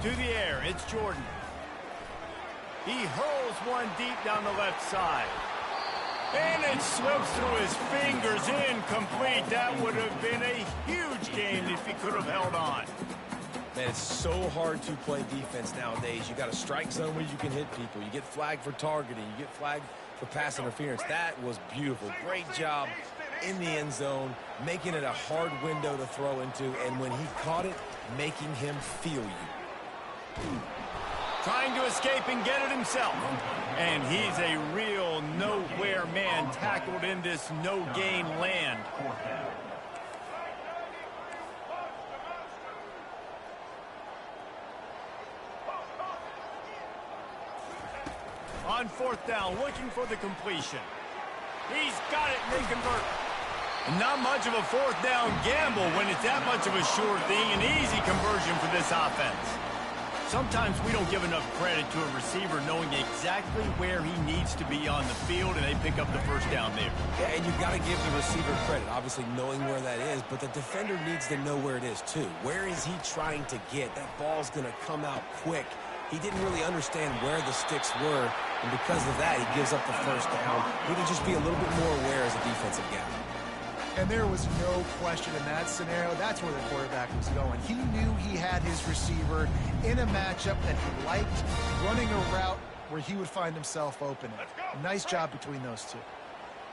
Through the air, it's Jordan. He hurls one deep down the left side. And it slips through his fingers, incomplete. That would have been a huge game if he could have held on. Man, it's so hard to play defense nowadays. You got a strike zone where you can hit people. You get flagged for targeting. You get flagged for pass interference. That was beautiful. Great job in the end zone, making it a hard window to throw into, and when he caught it, making him feel you. Trying to escape and get it himself. And he's a real nowhere man, tackled in this no-gain land. On fourth down, looking for the completion. He's got it, and they convert. Not much of a fourth down gamble when it's that much of a sure thing. An easy conversion for this offense. Sometimes we don't give enough credit to a receiver knowing exactly where he needs to be on the field, and they pick up the first down there. Yeah, and you've got to give the receiver credit, obviously knowing where that is, but the defender needs to know where it is too. Where is he trying to get? That ball's going to come out quick. He didn't really understand where the sticks were, and because of that, he gives up the first down. We need to just be a little bit more aware as a defensive guy. And there was no question in that scenario. That's where the quarterback was going. He knew he had his receiver in a matchup that he liked, running a route where he would find himself open. Nice job between those two.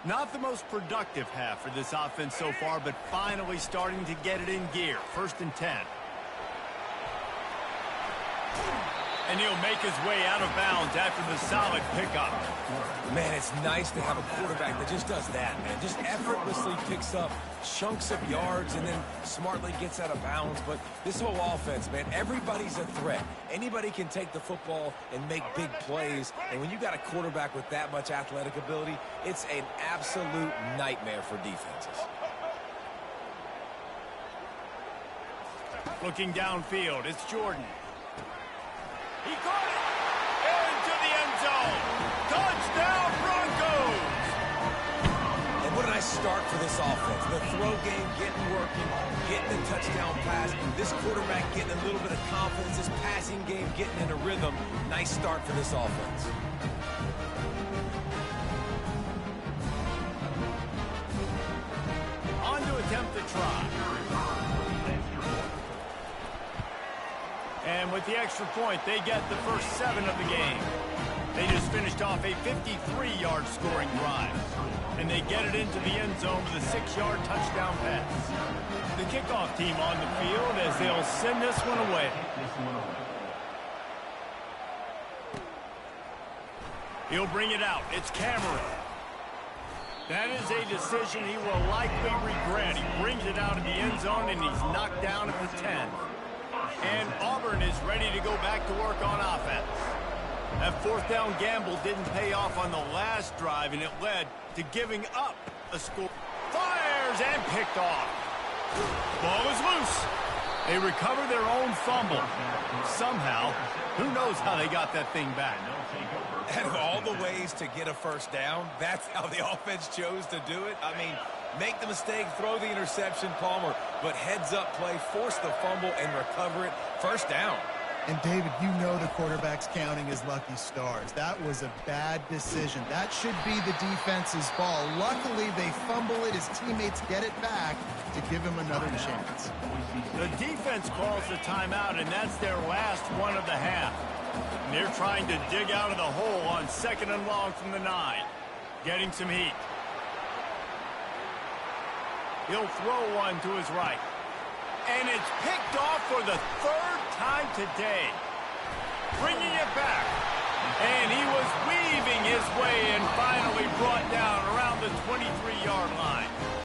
Not the most productive half for this offense so far, but finally starting to get it in gear. 1st and 10. And he'll make his way out of bounds after the solid pickup. Man, it's nice to have a quarterback that just does that, man. Just effortlessly picks up chunks of yards and then smartly gets out of bounds. But this whole offense, man, everybody's a threat. Anybody can take the football and make big plays. And when you got a quarterback with that much athletic ability, it's an absolute nightmare for defenses. Looking downfield, it's Jordan. He caught it! Into the end zone! Touchdown, Broncos! And what a nice start for this offense. The throw game getting working, getting the touchdown pass. This quarterback getting a little bit of confidence. This passing game getting in a rhythm. Nice start for this offense. On to attempt the try. And with the extra point, they get the first 7 of the game. They just finished off a 53-yard scoring drive. And they get it into the end zone with a 6-yard touchdown pass. The kickoff team on the field as they'll send this one away. He'll bring it out. It's Cameron. That is a decision he will likely regret. He brings it out of the end zone, and he's knocked down at the 10. And Auburn is ready to go back to work on offense. That fourth down gamble didn't pay off on the last drive, and it led to giving up a score. Fires and picked off. Ball is loose. They recover their own fumble. Somehow, who knows how they got that thing back. And of all the ways to get a first down, that's how the offense chose to do it. I mean, make the mistake, throw the interception, Palmer, but heads-up play, force the fumble, and recover it. First down. And, David, you know the quarterback's counting his lucky stars. That was a bad decision. That should be the defense's ball. Luckily, they fumble it. His teammates get it back to give him another chance. The defense calls the timeout, and that's their last one of the half. And they're trying to dig out of the hole on 2nd and long from the 9. Getting some heat. He'll throw one to his right. And it's picked off for the 3rd time today. Bringing it back. And he was weaving his way and finally brought down around the 23-yard line.